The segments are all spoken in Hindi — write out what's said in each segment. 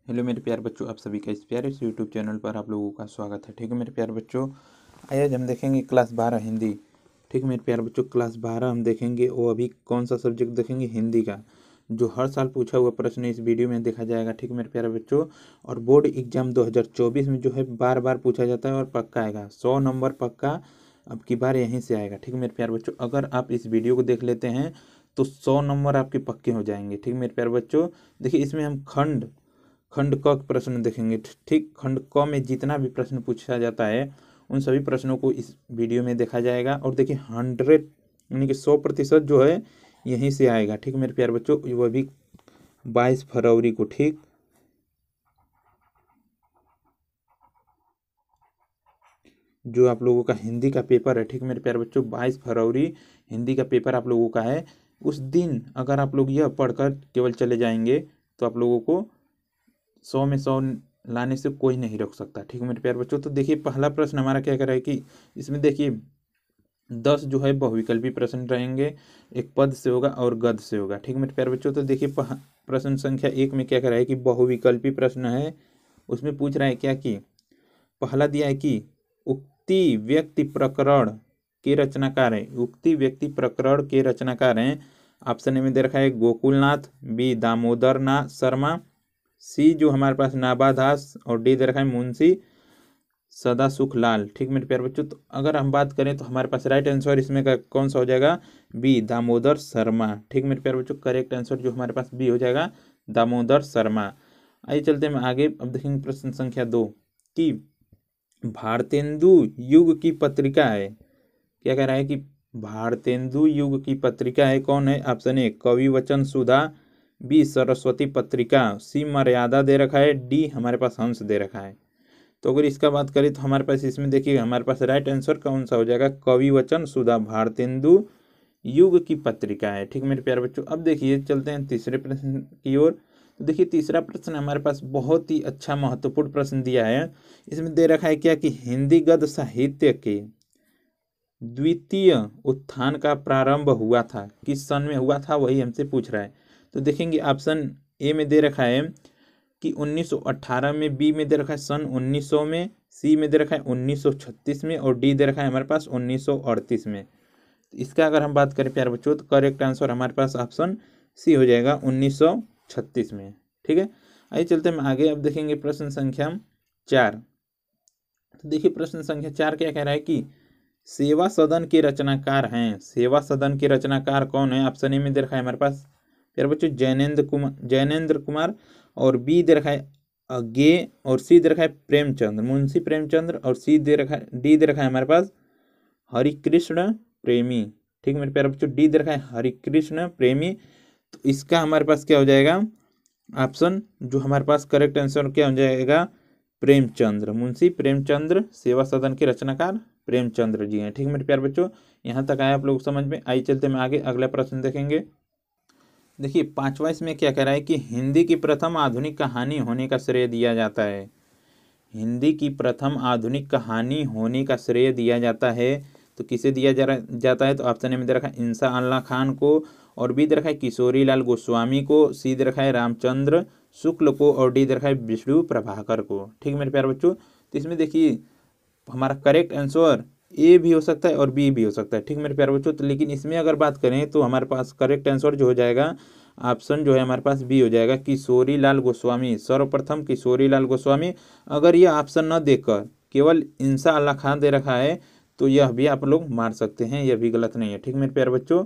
हेलो मेरे प्यारे बच्चों, आप सभी का इस प्यारे से यूट्यूब चैनल पर आप लोगों का स्वागत है। ठीक है मेरे प्यारे बच्चों, आज हम देखेंगे क्लास 12 हिंदी। ठीक है मेरे प्यारे बच्चों, क्लास 12 हम देखेंगे। वो अभी कौन सा सब्जेक्ट देखेंगे? हिंदी का, जो हर साल पूछा हुआ प्रश्न इस वीडियो में देखा जाएगा। ठीक है मेरे प्यारे बच्चों, और बोर्ड एग्जाम 2024 में जो है बार बार पूछा जाता है और पक्का आएगा। 100 नंबर पक्का अब की बार यहीं से आएगा। ठीक है मेरे प्यारे बच्चों, अगर आप इस वीडियो को देख लेते हैं तो 100 नंबर आपके पक्के हो जाएंगे। ठीक है मेरे प्यारे बच्चों, देखिए इसमें हम खंड खंड क प्रश्न देखेंगे। ठीक, खंड क में जितना भी प्रश्न पूछा जाता है उन सभी प्रश्नों को इस वीडियो में देखा जाएगा। और देखिए 100 यानी कि 100% जो है यहीं से आएगा। ठीक मेरे प्यारे बच्चों, वह भी 22 फरवरी को। ठीक, जो आप लोगों का हिंदी का पेपर है, ठीक मेरे प्यारे बच्चों, 22 फरवरी हिंदी का पेपर आप लोगों का है। उस दिन अगर आप लोग यह पढ़कर केवल चले जाएंगे तो आप लोगों को 100 में 100 लाने से कोई नहीं रोक सकता। ठीक है मेरे प्यारे बच्चों, तो देखिए पहला प्रश्न हमारा क्या कर रहा है कि इसमें देखिए 10 जो है बहुविकल्पी प्रश्न रहेंगे। एक पद से होगा और गद से होगा। ठीक है मेरे प्यारे बच्चों, तो देखिए प्रश्न संख्या 1 में क्या कर रहा है कि बहुविकल्पी प्रश्न है। उसमें पूछ रहा है क्या कि पहला दिया है कि उक्ति व्यक्ति प्रकरण के रचनाकार है। उक्ति व्यक्ति प्रकरण के रचनाकार हैं। ऑप्शन ए में दे रखा है गोकुलनाथ, बी दामोदर नाथ शर्मा, सी जो हमारे पास नाबादास, और डी दे रखा है मुंशी सदा सुख लाल। ठीक मेरे प्यारे बच्चों, तो अगर हम बात करें तो हमारे पास राइट आंसर इसमें का कौन सा हो जाएगा? बी दामोदर शर्मा। ठीक मेरे प्यारे बच्चों, करेक्ट आंसर जो हमारे पास बी हो जाएगा दामोदर शर्मा। आइए चलते हैं आगे। अब देखेंगे प्रश्न संख्या 2 कि भारतेंदु युग की पत्रिका है। क्या कह रहा है कि भारतेंदु युग की पत्रिका है, कौन है? ऑप्शन ए कवि वचन सुधा, बी सरस्वती पत्रिका, सी मर्यादा दे रखा है, डी हमारे पास हंस दे रखा है। तो अगर इसका बात करें तो हमारे पास इसमें देखिए हमारे पास राइट आंसर कौन सा हो जाएगा? कवि वचन सुधा भारतेंदु युग की पत्रिका है। ठीक मेरे प्यारे बच्चों, अब देखिए चलते हैं तीसरे प्रश्न की ओर। तो देखिए तीसरा प्रश्न हमारे पास बहुत ही अच्छा महत्वपूर्ण प्रश्न दिया है। इसमें दे रखा है क्या कि हिंदी गद्य साहित्य के द्वितीय उत्थान का प्रारंभ हुआ था, किस सन में हुआ था, वही हमसे पूछ रहा है। तो देखेंगे ऑप्शन ए में दे रखा है कि 1918 में, बी में दे रखा है सन 1900 में, सी में दे रखा है 1936 में, और डी दे रखा है हमारे पास 1938 में। तो इसका अगर हम बात करें प्यारे बच्चों तो करेक्ट आंसर हमारे पास ऑप्शन सी हो जाएगा 1936 में। ठीक है, आइए चलते हैं आगे। अब देखेंगे प्रश्न संख्या 4। तो देखिए प्रश्न संख्या 4 क्या कह रहा है कि सेवा सदन के रचनाकार हैं। सेवा सदन के रचनाकार कौन है? ऑप्शन ए में दे रखा है हमारे पास प्यारे बच्चों जैनेन्द्र कुमार, और बी दे रखा है अज्ञे, और सी दे रखा है प्रेमचंद्र, मुंशी प्रेमचंद्र, और सी दे रखा है डी दे रखा है हमारे पास हरिकृष्ण प्रेमी। ठीक मेरे प्यारे बच्चों, डी दे रखा है हरिकृष्ण प्रेमी। तो इसका हमारे पास क्या हो जाएगा? ऑप्शन जो हमारे पास करेक्ट आंसर क्या हो जाएगा? प्रेमचंद्र, मुंशी प्रेमचंद्र सेवा सदन के रचनाकार प्रेमचंद्र जी हैं। ठीक मेरे प्यारे बच्चों, यहाँ तक आए आप लोग समझ में। आइए चलते हैं आगे, अगला प्रश्न देखेंगे। देखिए 5वां इसमें क्या कह रहा है कि हिंदी की प्रथम आधुनिक कहानी होने का श्रेय दिया जाता है। हिंदी की प्रथम आधुनिक कहानी होने का श्रेय दिया जाता है, तो किसे दिया जाता है? तो ऑप्शन ए में दे रखा है इंसा अल्लाह खान को, और बी दे रखा है किशोरी लाल गोस्वामी को, सी दे रखा है रामचंद्र शुक्ल को, और डी दे रखा है विष्णु प्रभाकर को। ठीक मेरे प्यारे बच्चों, तो इसमें देखिए हमारा करेक्ट आंसर ए भी हो सकता है और बी भी हो सकता है। ठीक मेरे प्यारे बच्चों, तो लेकिन इसमें अगर बात करें तो हमारे पास करेक्ट आंसर जो हो जाएगा ऑप्शन जो है हमारे पास बी हो जाएगा किशोरी लाल गोस्वामी, सर्वप्रथम किशोरी लाल गोस्वामी। अगर यह ऑप्शन न देकर केवल इंसा अल्लाह खान दे रखा है तो यह भी आप लोग मार सकते हैं, यह भी गलत नहीं है। ठीक मेरे प्यारे बच्चों,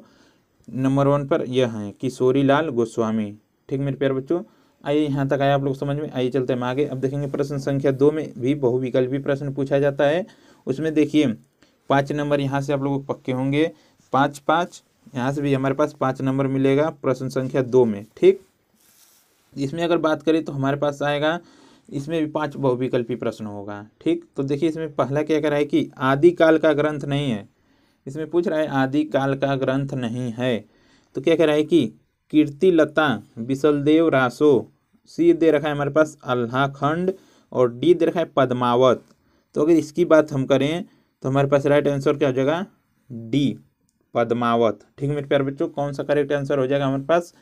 नंबर 1 पर यह है किशोरी लाल गोस्वामी। ठीक मेरे प्यारे बच्चों, आइए यहाँ तक आया आप लोग समझ में। आइए चलते हैं आगे। अब देखेंगे प्रश्न संख्या 2 में भी बहुविकल्पी प्रश्न पूछा जाता है। उसमें देखिए 5 नंबर यहाँ से आप लोगों को पक्के होंगे, 5 यहाँ से भी हमारे पास 5 नंबर मिलेगा प्रश्न संख्या 2 में। ठीक, इसमें अगर बात करें तो हमारे पास आएगा, इसमें भी 5 बहुविकल्पी प्रश्न होगा। ठीक, तो देखिए इसमें पहला क्या कह रहा है कि आदिकाल का ग्रंथ नहीं है। इसमें पूछ रहा है आदिकाल का ग्रंथ नहीं है, तो क्या कह रहा है कि कीर्तिलता विशलदेव रासो, सी दे रखा है हमारे पास अल्लाखंड, और डी दे रखा है पद्मावत। तो अगर इसकी बात हम करें तो हमारे पास राइट आंसर क्या हो जाएगा? डी पद्मावत। ठीक मेरे प्यारे बच्चों, कौन सा करेक्ट आंसर हो जाएगा हमारे पास?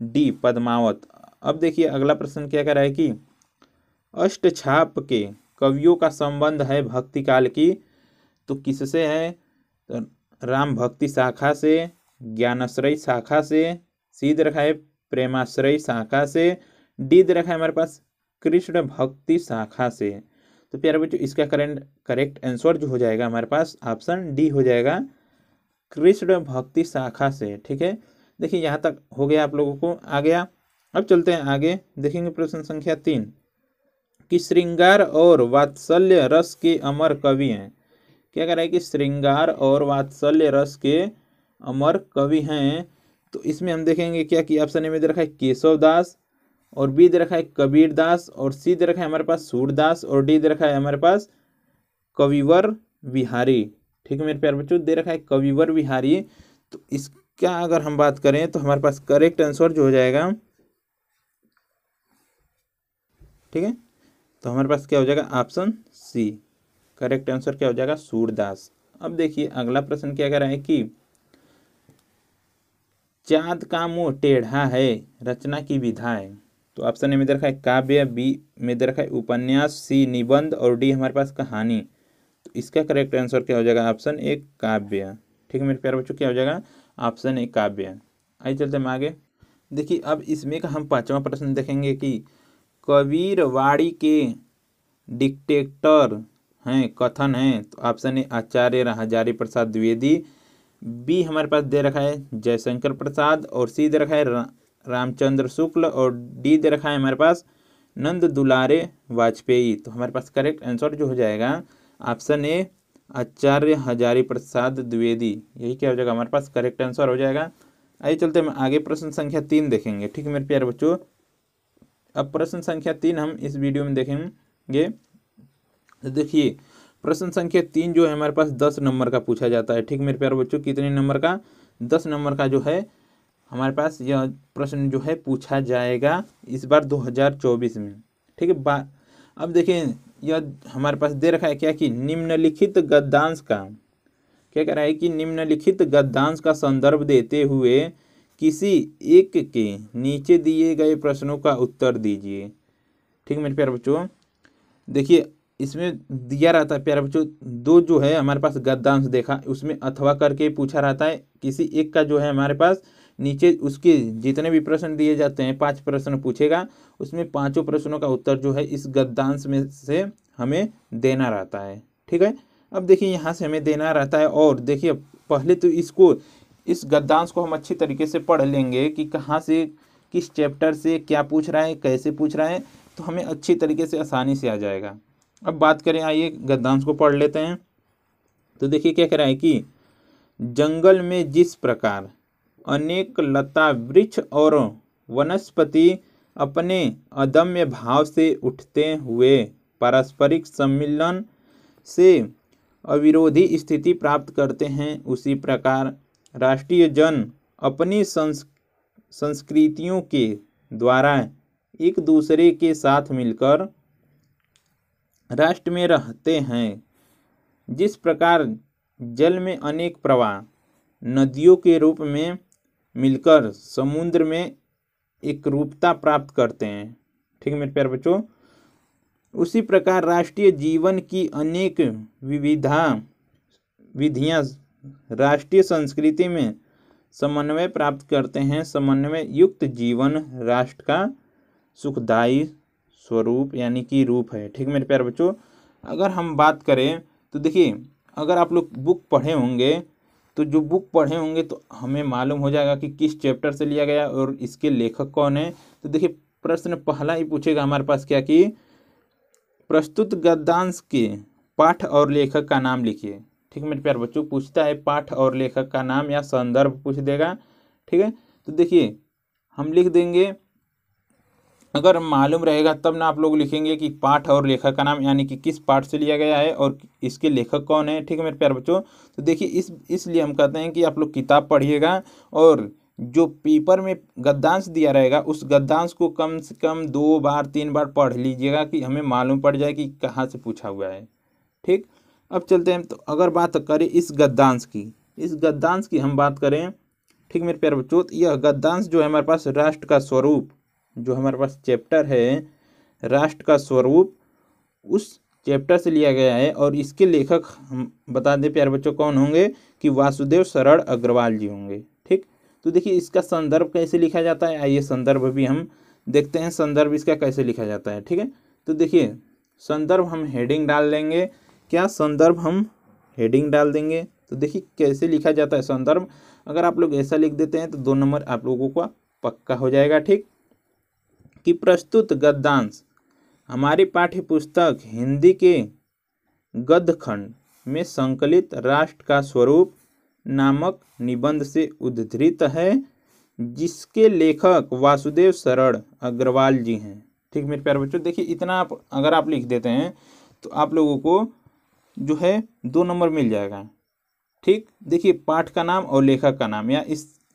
डी पद्मावत। अब देखिए अगला प्रश्न क्या कह रहा है कि अष्टछाप के कवियों का संबंध है भक्ति काल की, तो किससे है? तो राम भक्ति शाखा से, ज्ञानाश्रय शाखा से, सी दे रखा है प्रेमाश्रय शाखा से, डी दे रखा है हमारे पास कृष्ण भक्ति शाखा से। तो प्यारे बच्चों इसका करेक्ट आंसर जो हो जाएगा हमारे पास ऑप्शन डी हो जाएगा, कृष्ण भक्ति शाखा से। ठीक है, देखिए यहाँ तक हो गया आप लोगों को, आ गया। अब चलते हैं आगे, देखेंगे प्रश्न संख्या 3 कि श्रृंगार और वात्सल्य रस के अमर कवि हैं। क्या कह रहा है कि श्रृंगार और वात्सल्य रस के अमर कवि हैं। तो इसमें हम देखेंगे क्या कि ऑप्शन ए में दे रखा है केशव दास, और बी दे रखा है कबीर दास, और सी दे रखा है हमारे पास सूरदास, और डी दे रखा है हमारे पास कविवर बिहारी। ठीक है मेरे प्यारे बच्चों, दे रखा है कविवर बिहारी। तो इसका अगर हम बात करें तो हमारे पास करेक्ट आंसर जो हो जाएगा, ठीक है, तो हमारे पास क्या हो जाएगा ऑप्शन सी, करेक्ट आंसर क्या हो जाएगा सूरदास। अब देखिए अगला प्रश्न क्या कह रहा है कि चाँद का मुंह टेढ़ा है, रचना की विधा है। तो ऑप्शन ए में दे रखा है काव्य, बी में दे रखा है उपन्यास, सी निबंध, और डी हमारे पास कहानी। तो इसका करेक्ट आंसर क्या हो जाएगा ऑप्शन ए काव्य। ठीक है मेरे प्यारे बच्चों, क्या हो जाएगा ऑप्शन ए काव्य। आइए चलते हम आगे, देखिए अब इसमें का हम 5वां प्रश्न देखेंगे कि कबीरवाड़ी के डिक्टेटर हैं कथन हैं। तो option A Acharya Hazari Prasad Dwivedi, B हमारे पास दे रखा है जयशंकर प्रसाद, और सी दे रखा है रामचंद्र शुक्ल, और डी दे रखा है हमारे पास नंद दुलारे वाजपेयी। तो हमारे पास करेक्ट आंसर जो हो जाएगा ऑप्शन ए आचार्य हजारी प्रसाद द्विवेदी, यही क्या हो जाएगा हमारे पास करेक्ट आंसर हो जाएगा। आइए चलते हम आगे प्रश्न संख्या 3 देखेंगे। ठीक है मेरे प्यारे बच्चों, अब प्रश्न संख्या 3 हम इस वीडियो में देखेंगे। तो देखिए प्रश्न संख्या 3 जो है हमारे पास 10 नंबर का पूछा जाता है। ठीक मेरे प्यारे बच्चों, कितने नंबर का? 10 नंबर का जो है हमारे पास यह प्रश्न जो है पूछा जाएगा इस बार 2024 में। ठीक है, अब देखिए यह हमारे पास दे रखा है क्या कि निम्नलिखित गद्यांश का, क्या कह रहा है कि निम्नलिखित गद्यांश का संदर्भ देते हुए किसी एक के नीचे दिए गए प्रश्नों का उत्तर दीजिए। ठीक मेरे प्यारे बच्चों, देखिए इसमें दिया रहता है प्यारे बच्चों, दो जो है हमारे पास गद्यांश देखा, उसमें अथवा करके पूछा रहता है, किसी एक का जो है हमारे पास नीचे उसके जितने भी प्रश्न दिए जाते हैं 5 प्रश्न पूछेगा, उसमें 5 प्रश्नों का उत्तर जो है इस गद्यांश में से हमें देना रहता है। ठीक है, अब देखिए यहाँ से हमें देना रहता है, और देखिए पहले तो इस गद्यांश को हम अच्छी तरीके से पढ़ लेंगे कि कहाँ से किस चैप्टर से क्या पूछ रहा है, कैसे पूछ रहा है, तो हमें अच्छी तरीके से आसानी से आ जाएगा। अब बात करें, आइए गद्यांश को पढ़ लेते हैं। तो देखिए क्या कह रहा है कि जंगल में जिस प्रकार अनेक लता वृक्ष और वनस्पति अपने अदम्य भाव से उठते हुए पारस्परिक सम्मिलन से अविरोधी स्थिति प्राप्त करते हैं, उसी प्रकार राष्ट्रीय जन अपनी संस्कृतियों के द्वारा एक दूसरे के साथ मिलकर राष्ट्र में रहते हैं। जिस प्रकार जल में अनेक प्रवाह नदियों के रूप में मिलकर समुद्र में एक रूपता प्राप्त करते हैं। ठीक है मेरे प्यारे बच्चों, उसी प्रकार राष्ट्रीय जीवन की अनेक विधियां राष्ट्रीय संस्कृति में समन्वय प्राप्त करते हैं। समन्वय युक्त जीवन राष्ट्र का सुखदायी स्वरूप यानी कि रूप है। ठीक मेरे प्यारे बच्चों, अगर हम बात करें तो देखिए अगर आप लोग बुक पढ़े होंगे तो जो बुक पढ़े होंगे तो हमें मालूम हो जाएगा कि किस चैप्टर से लिया गया और इसके लेखक कौन है। तो देखिए प्रश्न पहला ही पूछेगा हमारे पास क्या कि प्रस्तुत गद्यांश के पाठ और लेखक का नाम लिखिए। ठीक है मेरे प्यारे बच्चों, पूछता है पाठ और लेखक का नाम या संदर्भ पूछ देगा। ठीक है, तो देखिए हम लिख देंगे, अगर मालूम रहेगा तब ना आप लोग लिखेंगे कि पाठ और लेखक का नाम, यानी कि किस पाठ से लिया गया है और इसके लेखक कौन है। ठीक है मेरे प्यारे बच्चों, तो देखिए इसलिए हम कहते हैं कि आप लोग किताब पढ़िएगा और जो पेपर में गद्यांश दिया रहेगा उस गद्यांश को कम से कम 2 बार 3 बार पढ़ लीजिएगा कि हमें मालूम पड़ जाए कि कहाँ से पूछा हुआ है। ठीक, अब चलते हैं, तो अगर बात करें इस गद्यांश की हम बात करें, ठीक मेरे प्यारे बच्चों, तो यह गद्यांश जो है हमारे पास राष्ट्र का स्वरूप जो हमारे पास चैप्टर है राष्ट्र का स्वरूप उस चैप्टर से लिया गया है और इसके लेखक हम बता दें प्यारे बच्चों कौन होंगे कि वासुदेव शरण अग्रवाल जी होंगे। ठीक, तो देखिए इसका संदर्भ कैसे लिखा जाता है, आइए संदर्भ भी हम देखते हैं, संदर्भ इसका कैसे लिखा जाता है। ठीक है, तो देखिए संदर्भ हम हेडिंग डाल लेंगे, क्या संदर्भ हम हेडिंग डाल देंगे। तो देखिए कैसे लिखा जाता है संदर्भ, अगर आप लोग ऐसा लिख देते हैं तो 2 नंबर आप लोगों का पक्का हो जाएगा। ठीक, कि प्रस्तुत गद्यांश हमारी पाठ्य पुस्तक हिंदी के गद्य खंड में संकलित राष्ट्र का स्वरूप नामक निबंध से उद्धृत है, जिसके लेखक वासुदेव शरण अग्रवाल जी हैं। ठीक मेरे प्यारे बच्चों, देखिए इतना आप अगर आप लिख देते हैं तो आप लोगों को जो है 2 नंबर मिल जाएगा। ठीक, देखिए पाठ का नाम और लेखक का नाम, या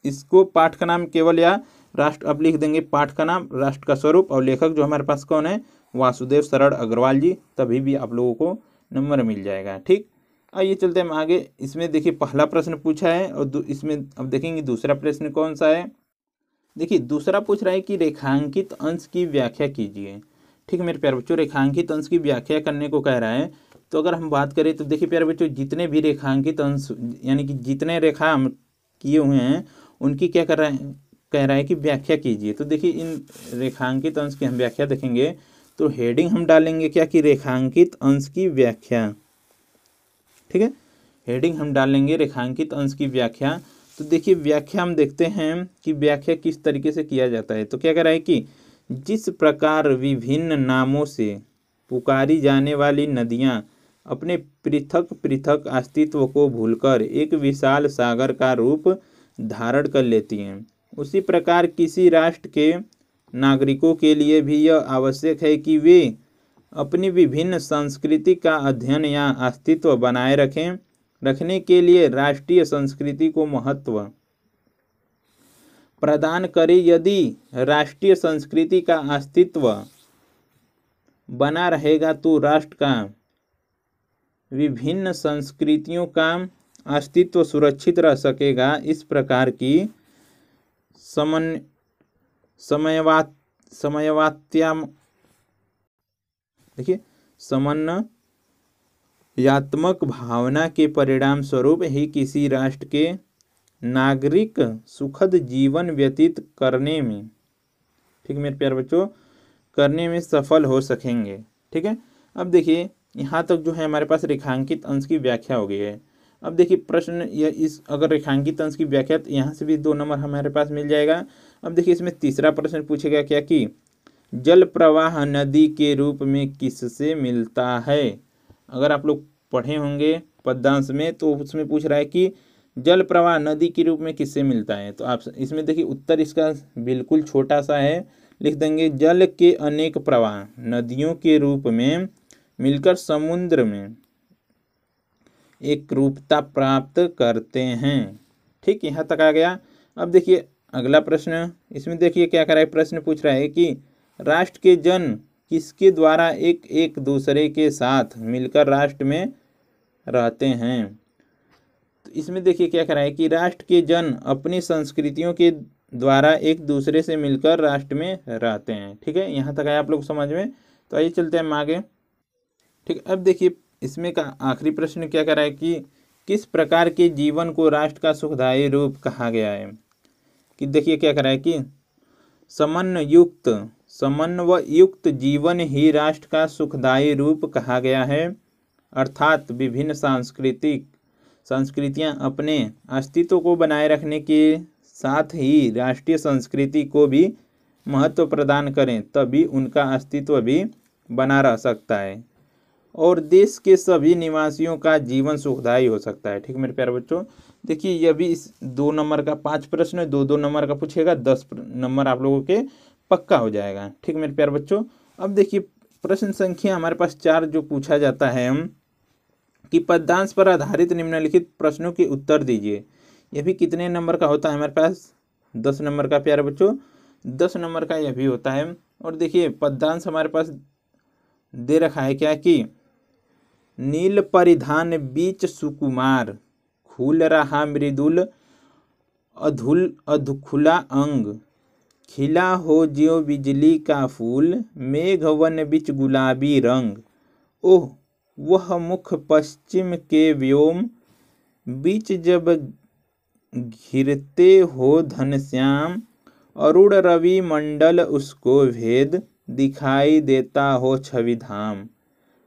इसको पाठ का नाम केवल या राष्ट्र आप लिख देंगे, पाठ का नाम, राष्ट्र का स्वरूप और लेखक जो हमारे पास कौन है, वासुदेव शरण अग्रवाल जी, तभी भी आप लोगों को नंबर मिल जाएगा। ठीक, आइए चलते हैं हम आगे। इसमें देखिए पहला प्रश्न पूछा है और इसमें अब देखेंगे दूसरा प्रश्न कौन सा है। देखिए दूसरा पूछ रहा है कि रेखांकित अंश की व्याख्या कीजिए। ठीक है मेरे प्यारे बच्चों, रेखांकित अंश की व्याख्या करने को कह रहा है। तो अगर हम बात करें तो देखिए प्यारे बच्चों, जितने भी रेखांकित अंश यानी कि जितने रेखा हम किए हुए हैं उनकी क्या कर रहा है, कह रहा है कि व्याख्या कीजिए। तो देखिए इन रेखांकित अंश की हम व्याख्या देखेंगे तो हेडिंग हम डालेंगे क्या कि रेखांकित अंश की व्याख्या। ठीक है, हेडिंग हम डालेंगे रेखांकित अंश की व्याख्या। तो देखिए व्याख्या हम देखते हैं कि व्याख्या किस तरीके से किया जाता है। तो क्या कह रहा है कि जिस प्रकार विभिन्न नामों से पुकारी जाने वाली नदियां अपने पृथक पृथक अस्तित्व को भूलकर एक विशाल सागर का रूप धारण कर लेती हैं, उसी प्रकार किसी राष्ट्र के नागरिकों के लिए भी यह आवश्यक है कि वे अपनी विभिन्न संस्कृति का अध्ययन या अस्तित्व बनाए रखने के लिए राष्ट्रीय संस्कृति को महत्व प्रदान करें। यदि राष्ट्रीय संस्कृति का अस्तित्व बना रहेगा तो राष्ट्र का विभिन्न संस्कृतियों का अस्तित्व सुरक्षित रह सकेगा। इस प्रकार की समन्वयात्मक भावना के परिणाम स्वरूप ही किसी राष्ट्र के नागरिक सुखद जीवन व्यतीत करने में, ठीक मेरे प्यारे बच्चों, करने में सफल हो सकेंगे। ठीक है, अब देखिए यहाँ तक जो है हमारे पास रेखांकित अंश की व्याख्या हो गई है। अब देखिए प्रश्न या इस अगर रेखांकित अंश की व्याख्या, तो यहाँ से भी 2 नंबर हमारे पास मिल जाएगा। अब देखिए इसमें तीसरा प्रश्न पूछेगा क्या कि जल प्रवाह नदी के रूप में किससे मिलता है। अगर आप लोग पढ़े होंगे पद्यांश में तो उसमें पूछ रहा है कि जल प्रवाह नदी के रूप में किससे मिलता है। तो आप इसमें देखिए उत्तर इसका बिल्कुल छोटा सा है, लिख देंगे जल के अनेक प्रवाह नदियों के रूप में मिलकर समुद्र में एक रूपता प्राप्त करते हैं। ठीक, यहाँ तक आ गया। अब देखिए अगला प्रश्न, इसमें देखिए क्या कर रहा है, प्रश्न पूछ रहा है कि राष्ट्र के जन किसके द्वारा एक एक दूसरे के साथ मिलकर राष्ट्र में रहते हैं। तो इसमें देखिए क्या कर रहा है कि राष्ट्र के जन अपनी संस्कृतियों के द्वारा एक दूसरे से मिलकर राष्ट्र में रहते हैं। ठीक है, यहाँ तक आया आप लोग समझ में। तो आइए चलते हैं हम आगे। ठीक, अब देखिए इसमें का आखिरी प्रश्न क्या कर रहा है कि किस प्रकार के जीवन को राष्ट्र का सुखदायी रूप कहा गया है। कि देखिए क्या कर रहा है कि समन्वयुक्त जीवन ही राष्ट्र का सुखदायी रूप कहा गया है, अर्थात विभिन्न संस्कृतियां अपने अस्तित्व को बनाए रखने के साथ ही राष्ट्रीय संस्कृति को भी महत्व प्रदान करें, तभी उनका अस्तित्व भी बना रह सकता है और देश के सभी निवासियों का जीवन सुखदायी हो सकता है। ठीक मेरे प्यारे बच्चों, देखिए यह भी इस 2 नंबर का 5 प्रश्न 2-2 नंबर का पूछेगा, 10 नंबर आप लोगों के पक्का हो जाएगा। ठीक मेरे प्यारे बच्चों, अब देखिए प्रश्न संख्या हमारे पास 4 जो पूछा जाता है कि पद्यांश पर आधारित निम्नलिखित प्रश्नों के उत्तर दीजिए। यह भी कितने नंबर का होता है हमारे पास, 10 नंबर का प्यारे बच्चों, 10 नंबर का यह भी होता है। और देखिए पद्यांश हमारे पास दे रखा है क्या कि नील परिधान बीच सुकुमार, खुल रहा मृदुल अधुखुला अंग, खिला हो ज्यों बिजली का फूल, मेघ वन बिच गुलाबी रंग। ओह वह मुख पश्चिम के व्योम, बीच जब घिरते हो घनश्याम। अरुण रवि मंडल उसको भेद, दिखाई देता हो छवि धाम।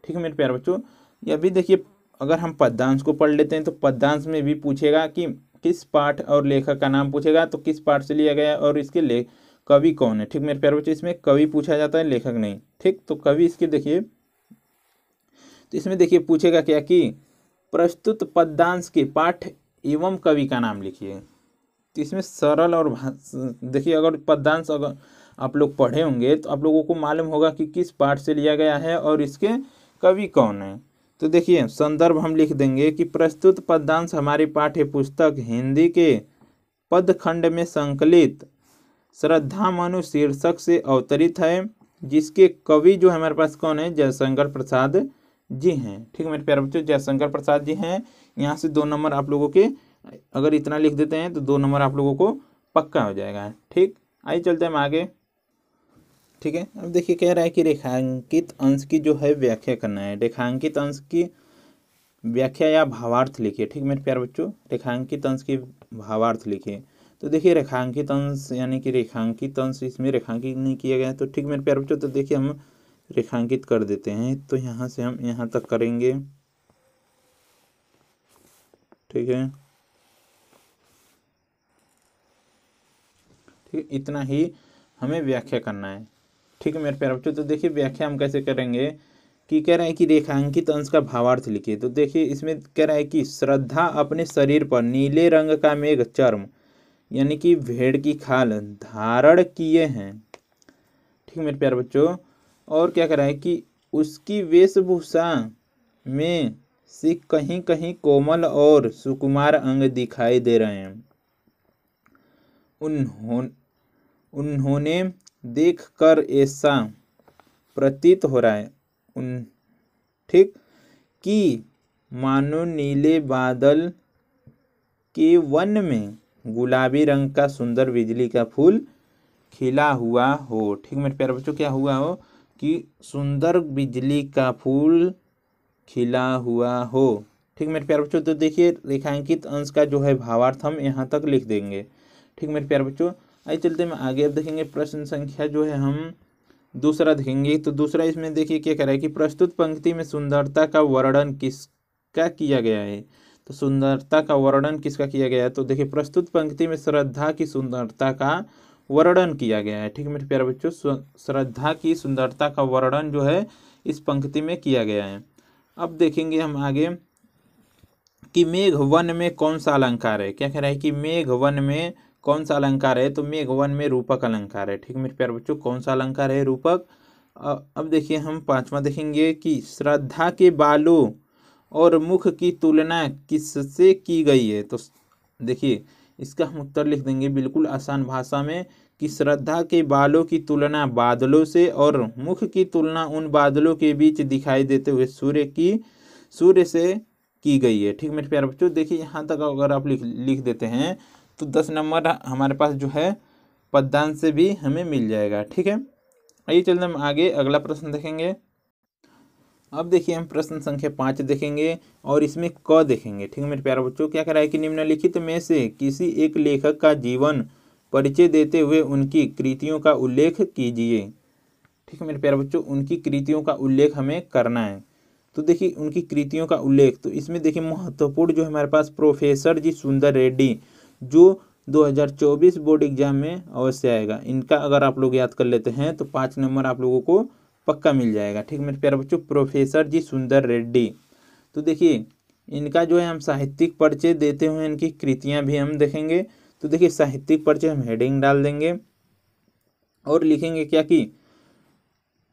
ठीक है मेरे प्यारे बच्चों, यह भी देखिए अगर हम पद्यांश को पढ़ लेते हैं तो पद्यांश में भी पूछेगा कि किस पाठ और लेखक का नाम पूछेगा, तो किस पाठ से लिया गया है और इसके कवि कौन है। ठीक मेरे प्यारे बच्चों, इसमें कवि पूछा जाता है, लेखक नहीं। ठीक, तो कवि इसके देखिए, तो इसमें देखिए पूछेगा क्या कि प्रस्तुत पद्यांश के पाठ एवं कवि का नाम लिखिए। तो इसमें सरल और देखिए अगर पद्यांश अगर आप लोग पढ़े होंगे तो आप लोगों को मालूम होगा कि किस पाठ से लिया गया है और इसके कवि कौन है। तो देखिए संदर्भ हम लिख देंगे कि प्रस्तुत पद्यांश हमारी पाठ्य पुस्तक हिंदी के पदखंड में संकलित श्रद्धा मनु शीर्षक से अवतरित है, जिसके कवि जो हमारे पास कौन है, जयशंकर प्रसाद जी हैं। ठीक है मेरे प्यारे बच्चों, जयशंकर प्रसाद जी हैं। यहाँ से 2 नंबर आप लोगों के, अगर इतना लिख देते हैं तो 2 नंबर आप लोगों को पक्का हो जाएगा। ठीक, आइए चलते हैं हम आगे। ठीक है, अब देखिए कह रहा है कि रेखांकित अंश की जो है व्याख्या करना है। रेखांकित अंश की व्याख्या या भावार्थ लिखिए। ठीक मेरे प्यारे बच्चों, रेखांकित अंश की भावार्थ लिखिए। तो देखिए रेखांकित अंश यानी कि रेखांकित अंश, इसमें रेखांकित नहीं किया गया है। तो ठीक मेरे प्यारे बच्चों, तो देखिए हम रेखांकित कर देते हैं। तो यहाँ से हम यहाँ तक करेंगे। ठीक है, ठीक, इतना ही हमें व्याख्या करना है। ठीक है मेरे प्यारे बच्चों, तो देखिए व्याख्या हम कैसे करेंगे कि कह रहा है कि रेखांकित अंश का भावार्थ लिखिए। तो देखिए इसमें कह रहा है कि श्रद्धा अपने शरीर पर नीले रंग का मेघ चर्म यानी कि भेड़ की खाल धारण किए हैं। ठीक मेरे प्यारे बच्चों, और क्या कह रहा है कि उसकी वेशभूषा में से कहीं कहीं कोमल और सुकुमार अंग दिखाई दे रहे हैं। उन्होंने देख कर ऐसा प्रतीत हो रहा है ठीक कि मानो नीले बादल के वन में गुलाबी रंग का सुंदर बिजली का फूल खिला हुआ हो। ठीक मेरे प्यारे बच्चों, क्या हुआ हो कि सुंदर बिजली का फूल खिला हुआ हो। ठीक मेरे प्यारे बच्चों, तो देखिए रेखांकित अंश का जो है भावार्थ हम यहाँ तक लिख देंगे। ठीक मेरे प्यारे बच्चों, आइए चलते हैं आगे। अब देखेंगे प्रश्न संख्या जो है हम दूसरा देखेंगे। तो दूसरा इसमें देखिए क्या कह रहा है कि प्रस्तुत पंक्ति में सुंदरता का वर्णन किसका किया गया है। तो सुंदरता का वर्णन किसका किया गया है, तो देखिए प्रस्तुत पंक्ति में श्रद्धा की सुंदरता का वर्णन किया गया है। ठीक है मेरे प्यारे बच्चों, श्रद्धा की सुंदरता का वर्णन जो है इस पंक्ति में किया गया है। अब देखेंगे हम आगे कि मेघ वन में कौन सा अलंकार है। क्या कह रहा है कि मेघ वन में कौन सा अलंकार है, तो मेघ वन में रूपक अलंकार है। ठीक मेरे प्यारे बच्चों, कौन सा अलंकार है, रूपक। अब देखिए हम 5वां देखेंगे कि श्रद्धा के बालों और मुख की तुलना किससे की गई है। तो देखिए इसका हम उत्तर लिख देंगे बिल्कुल आसान भाषा में कि श्रद्धा के बालों की तुलना बादलों से और मुख की तुलना उन बादलों के बीच दिखाई देते हुए सूर्य से की गई है। ठीक मेरे प्यारे बच्चों, देखिए यहाँ तक अगर आप लिख देते हैं तो 10 नंबर हमारे पास जो है पद्यांश से भी हमें मिल जाएगा। ठीक है, आइए चलते हम आगे अगला प्रश्न देखेंगे। अब देखिए हम प्रश्न संख्या 5 देखेंगे और इसमें क देखेंगे। ठीक है मेरे प्यारे बच्चों, क्या कह रहा है कि निम्नलिखित में से किसी एक लेखक का जीवन परिचय देते हुए उनकी कृतियों का उल्लेख कीजिए। ठीक है मेरे प्यारे बच्चों, उनकी कृतियों का उल्लेख हमें करना है। तो देखिए उनकी कृतियों का उल्लेख, तो इसमें देखिए महत्वपूर्ण जो हमारे पास प्रोफेसर जी सुंदर रेड्डी, जो 2024 बोर्ड एग्जाम में अवश्य आएगा। इनका अगर आप लोग याद कर लेते हैं तो 5 नंबर आप लोगों को पक्का मिल जाएगा। ठीक मेरे प्यारे बच्चों, प्रोफेसर जी सुंदर रेड्डी। तो देखिए इनका जो है हम साहित्यिक परिचय देते हुए इनकी कृतियां भी हम देखेंगे। तो देखिए साहित्यिक परिचय हम हेडिंग डाल देंगे और लिखेंगे क्या कि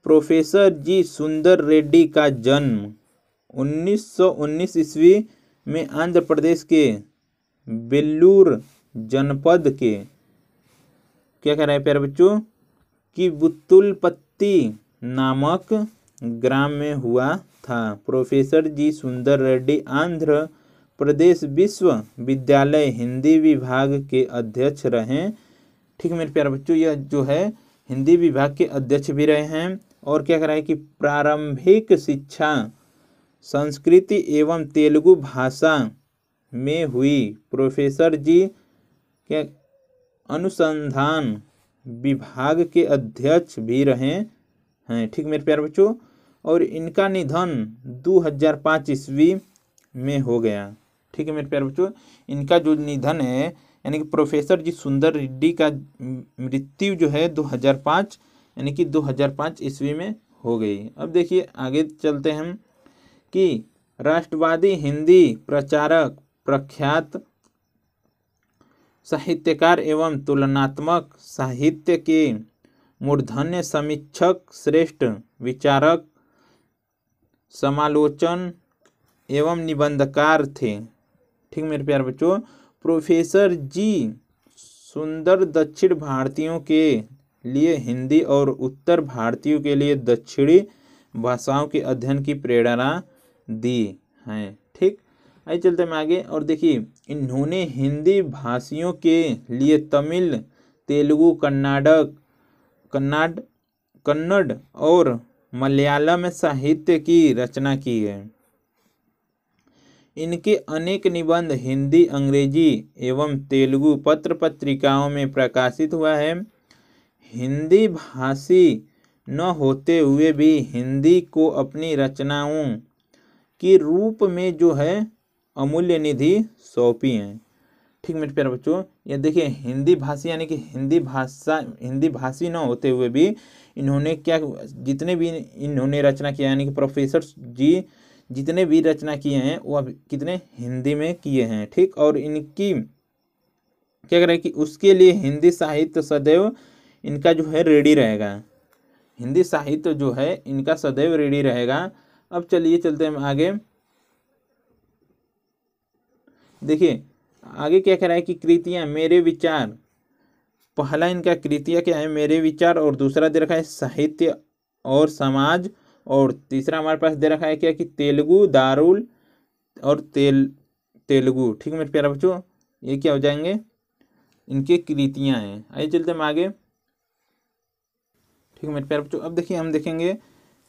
प्रोफेसर जी सुंदर रेड्डी का जन्म 1919 ईस्वी में आंध्र प्रदेश के बेल्लूर जनपद के, क्या कह रहा है प्यारे बच्चों, कि बुत्तुलपत्ती नामक ग्राम में हुआ था। प्रोफेसर जी सुंदर रेड्डी आंध्र प्रदेश विश्वविद्यालय हिंदी विभाग के अध्यक्ष रहे। ठीक है मेरे प्यारे बच्चों, यह जो है हिंदी विभाग के अध्यक्ष भी रहे हैं। और क्या करा है कि प्रारंभिक शिक्षा संस्कृत एवं तेलुगु भाषा में हुई प्रोफेसर जी के अनुसंधान विभाग के अध्यक्ष भी रहे हैं। ठीक मेरे प्यारे बच्चों, और इनका निधन 2005 ईस्वी में हो गया। ठीक है मेरे प्यारे बच्चों, इनका जो निधन है यानी कि प्रोफेसर जी सुंदर रेड्डी का मृत्यु जो है 2005 यानी कि 2005 ईस्वी में हो गई। अब देखिए आगे चलते हैं हम कि राष्ट्रवादी हिंदी प्रचारक प्रख्यात साहित्यकार एवं तुलनात्मक साहित्य के मूर्धन्य समीक्षक श्रेष्ठ विचारक समालोचन एवं निबंधकार थे। ठीक मेरे प्यारे बच्चों, प्रोफेसर जी सुंदर दक्षिण भारतीयों के लिए हिंदी और उत्तर भारतीयों के लिए दक्षिणी भाषाओं के अध्ययन की प्रेरणा दी हैं। ठीक, आइए चलते हैं आगे और देखिए इन्होंने हिंदी भाषियों के लिए तमिल, तेलुगु, कन्नड़ और मलयालम साहित्य की रचना की है। इनके अनेक निबंध हिंदी, अंग्रेजी एवं तेलुगु पत्र पत्रिकाओं में प्रकाशित हुआ है। हिंदी भाषी न होते हुए भी हिंदी को अपनी रचनाओं के रूप में जो है अमूल्य निधि सौंपी है। ठीक मेरे प्यारे बच्चों, ये देखिए हिंदी भाषी यानी कि हिंदी भाषी न होते हुए भी इन्होंने क्या जितने भी इन्होंने रचना किया यानी कि प्रोफेसर जी जितने भी रचना किए हैं वो अब कितने हिंदी में किए हैं। ठीक, और इनकी क्या करें कि उसके लिए हिंदी साहित्य सदैव इनका जो है रेडी रहेगा। हिंदी साहित्य जो है इनका सदैव रेडी रहेगा। अब चलिए चलते हैं आगे। देखिए आगे क्या कह रहा है कि कृतियां मेरे विचार, पहला इनका कृतियां क्या है मेरे विचार, और दूसरा दे रखा है साहित्य और समाज, और तीसरा हमारे पास दे रखा है क्या कि तेलुगु दारुल और तेलुगु। ठीक है मेरे प्यारे बच्चों, ये क्या हो जाएंगे इनके कृतियां हैं। आइए चलते हैं आगे। ठीक है मेरे प्यारे बच्चों, अब देखिए हम देखेंगे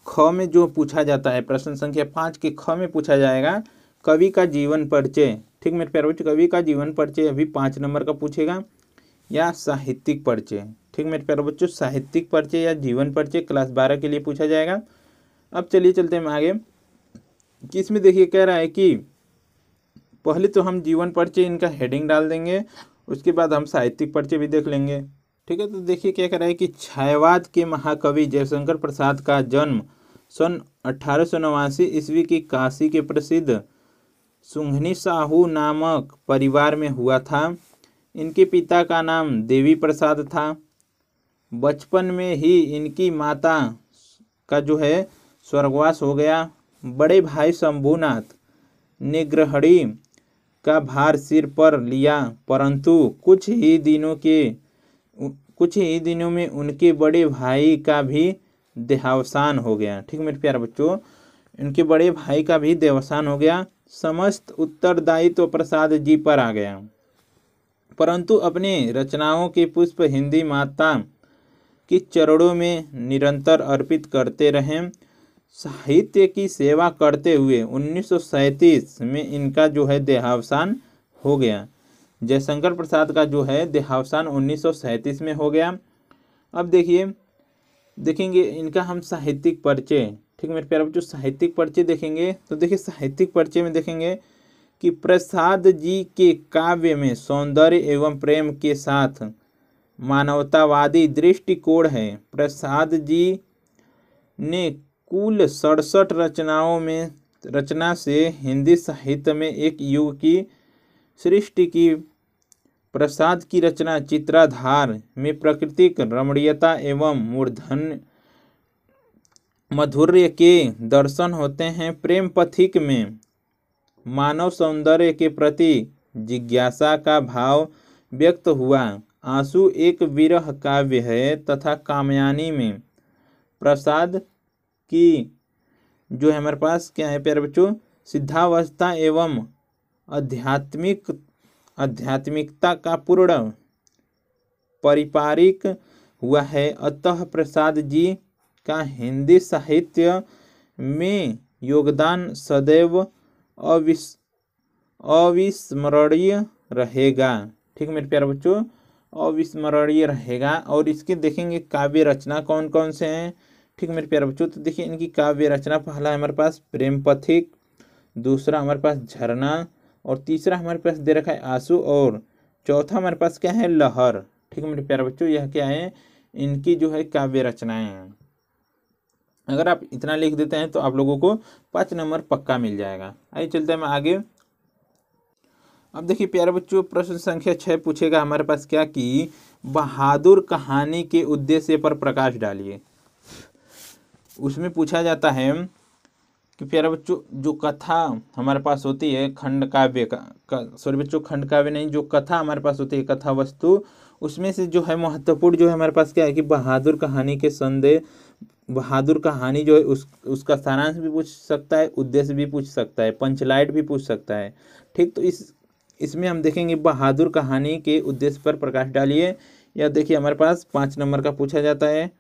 ख में जो पूछा जाता है प्रश्न संख्या 5 के ख में पूछा जाएगा कवि का जीवन परिचय। ठीक मेरे प्यारे बच्चों, कवि का जीवन परिचय अभी 5 नंबर का पूछेगा या साहित्यिक परिचय। ठीक मेरे प्यारे बच्चों, साहित्यिक परिचय या जीवन परिचय क्लास 12 के लिए पूछा जाएगा। अब चलिए चलते हैं आगे कि इसमें देखिए कह रहा है कि पहले तो हम जीवन परिचय इनका हेडिंग डाल देंगे, उसके बाद हम साहित्यिक परिचय भी देख लेंगे। ठीक है, तो देखिए क्या कह रहा है कि छायावाद के महाकवि जयशंकर प्रसाद का जन्म सन 1889 ईस्वी की काशी के प्रसिद्ध सुंघनी साहू नामक परिवार में हुआ था। इनके पिता का नाम देवी प्रसाद था। बचपन में ही इनकी माता का जो है स्वर्गवास हो गया। बड़े भाई शंभुनाथ ने गृहिणी का भार सिर पर लिया, परंतु कुछ ही दिनों में उनके बड़े भाई का भी देहावसान हो गया। ठीक मेरे प्यारे बच्चों, इनके बड़े भाई का भी देहावसान हो गया। समस्त उत्तरदायित्व प्रसाद जी पर आ गया, परंतु अपने रचनाओं के पुष्प हिंदी माता के चरणों में निरंतर अर्पित करते रहे। साहित्य की सेवा करते हुए 1937 में इनका जो है देहावसान हो गया। जयशंकर प्रसाद का जो है देहावसान 1937 में हो गया। अब देखेंगे इनका हम साहित्यिक परिचय। ठीक मेरे प्यारे बच्चों, साहित्यिक परिचय देखेंगे तो देखिए साहित्यिक परिचय में देखेंगे कि प्रसाद जी के काव्य में सौंदर्य एवं प्रेम के साथ मानवतावादी दृष्टिकोण है। प्रसाद जी ने कुल 67 रचना से हिंदी साहित्य में एक युग की सृष्टि की। प्रसाद की रचना चित्राधार में प्राकृतिक रमणीयता एवं मूर्धन्य माधुर्य के दर्शन होते हैं। प्रेम पथिक में मानव सौंदर्य के प्रति जिज्ञासा का भाव व्यक्त हुआ। आंसू एक विरह काव्य है तथा कामयानी में प्रसाद की जो है हमारे पास क्या है प्यारे बच्चों, सिद्धावस्था एवं आध्यात्मिकता का पूर्ण पारिवारिक हुआ है। अतः प्रसाद जी का हिंदी साहित्य में योगदान सदैव अविस्मरणीय रहेगा। ठीक मेरे प्यारे बच्चों, अविस्मरणीय रहेगा। और इसके देखेंगे काव्य रचना कौन कौन से हैं। ठीक मेरे प्यारे बच्चों, तो देखिए इनकी काव्य रचना, पहला है हमारे पास प्रेम पथिक, दूसरा हमारे पास झरना, और तीसरा हमारे पास दे रखा है आंसू, और चौथा हमारे पास क्या है, लहर। ठीक है मेरे प्यारे बच्चों, यह क्या है, इनकी जो है काव्य रचनाएं हैं। अगर आप इतना लिख देते हैं तो आप लोगों को 5 नंबर पक्का मिल जाएगा। आइए चलते हैं मैं आगे। अब देखिए प्यारे बच्चों, प्रश्न संख्या 6 पूछेगा हमारे पास क्या कि बहादुर कहानी के उद्देश्य पर प्रकाश डालिए। उसमें पूछा जाता है कि प्यारे बच्चों, जो कथा हमारे पास होती है खंड काव्य सॉरी बच्चों, खंड काव्य नहीं, जो कथा हमारे पास होती है कथा वस्तु, उसमें से जो है महत्वपूर्ण जो है हमारे पास क्या है कि बहादुर कहानी के संदेश, बहादुर कहानी जो है उसका सारांश भी पूछ सकता है, उद्देश्य भी पूछ सकता है, पंचलाइट भी पूछ सकता है। ठीक, तो इसमें हम देखेंगे बहादुर कहानी के उद्देश्य पर प्रकाश डालिए। या देखिए हमारे पास 5 नंबर का पूछा जाता है।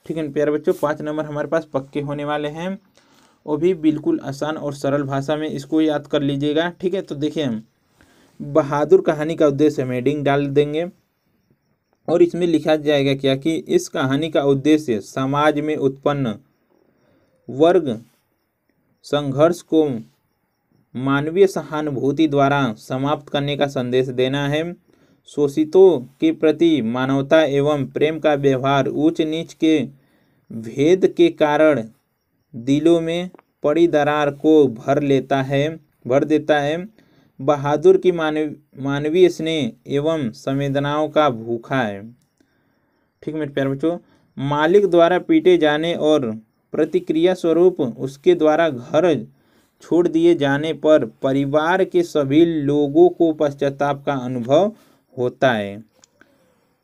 ठीक है प्यारे बच्चों, 5 नंबर हमारे पास पक्के होने वाले हैं, वो भी बिल्कुल आसान और सरल भाषा में, इसको याद कर लीजिएगा। ठीक है, तो देखिए हम बहादुर कहानी का उद्देश्य हम हेडिंग डाल देंगे और इसमें लिखा जाएगा क्या कि इस कहानी का उद्देश्य समाज में उत्पन्न वर्ग संघर्ष को मानवीय सहानुभूति द्वारा समाप्त करने का संदेश देना है। शोषितों के प्रति मानवता एवं प्रेम का व्यवहार ऊंच नीच के भेद के कारण दिलों में पड़ी दरार को भर देता है। बहादुर की मानवीय स्नेह एवं संवेदनाओं का भूखा है। ठीक मेरे प्यारे बच्चों, मालिक द्वारा पीटे जाने और प्रतिक्रिया स्वरूप उसके द्वारा घर छोड़ दिए जाने पर परिवार के सभी लोगों को पश्चाताप का अनुभव होता है।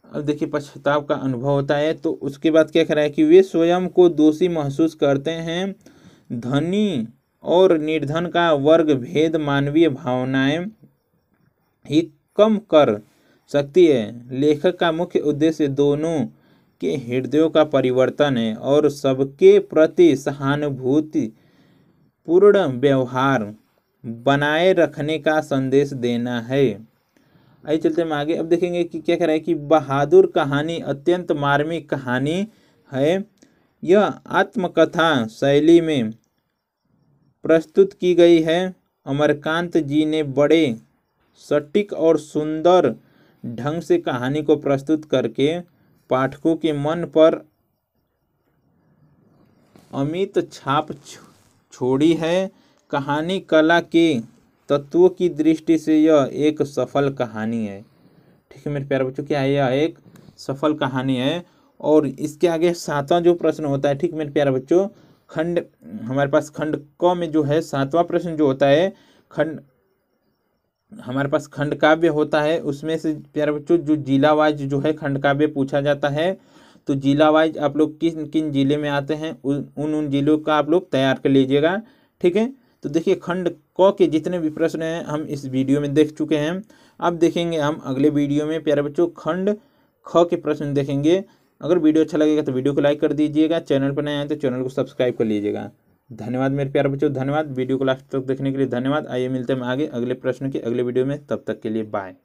अब देखिए पश्चाताप का अनुभव होता है, तो उसके बाद क्या कह रहा है कि वे स्वयं को दोषी महसूस करते हैं। धनी और निर्धन का वर्ग भेद मानवीय भावनाएं ही कम कर सकती है। लेखक का मुख्य उद्देश्य दोनों के हृदयों का परिवर्तन है और सबके प्रति सहानुभूति पूर्ण व्यवहार बनाए रखने का संदेश देना है। आइए चलते हम आगे। अब देखेंगे कि क्या कह रहा है कि बहादुर कहानी अत्यंत मार्मिक कहानी है। यह आत्मकथा शैली में प्रस्तुत की गई है। अमरकांत जी ने बड़े सटीक और सुंदर ढंग से कहानी को प्रस्तुत करके पाठकों के मन पर अमिट छाप छोड़ी है। कहानी कला के तत्वों की दृष्टि से यह एक सफल कहानी है। ठीक है मेरे प्यारे बच्चों, क्या है, यह एक सफल कहानी है। और इसके आगे 7वां जो प्रश्न होता है, ठीक मेरे प्यारे बच्चों, खंड हमारे पास खंड क में जो है 7वां प्रश्न जो होता है, खंड हमारे पास खंड काव्य होता है। उसमें से प्यारे बच्चों जो जिला वाइज जो है खंड काव्य पूछा जाता है। तो जिला वाइज आप लोग किन किन जिले में आते हैं उन जिलों का आप लोग तैयार कर लीजिएगा। ठीक है, तो देखिए खंड क के जितने भी प्रश्न हैं हम इस वीडियो में देख चुके हैं। अब देखेंगे हम अगले वीडियो में प्यारे बच्चों खंड ख के प्रश्न देखेंगे। अगर वीडियो अच्छा लगेगा तो वीडियो को लाइक कर दीजिएगा, चैनल पर नए आए तो चैनल को सब्सक्राइब कर लीजिएगा। धन्यवाद मेरे प्यारे बच्चों, धन्यवाद वीडियो को लास्ट तक देखने के लिए, धन्यवाद। आइए मिलते हैं आगे अगले प्रश्न के अगले वीडियो में, तब तक के लिए बाय।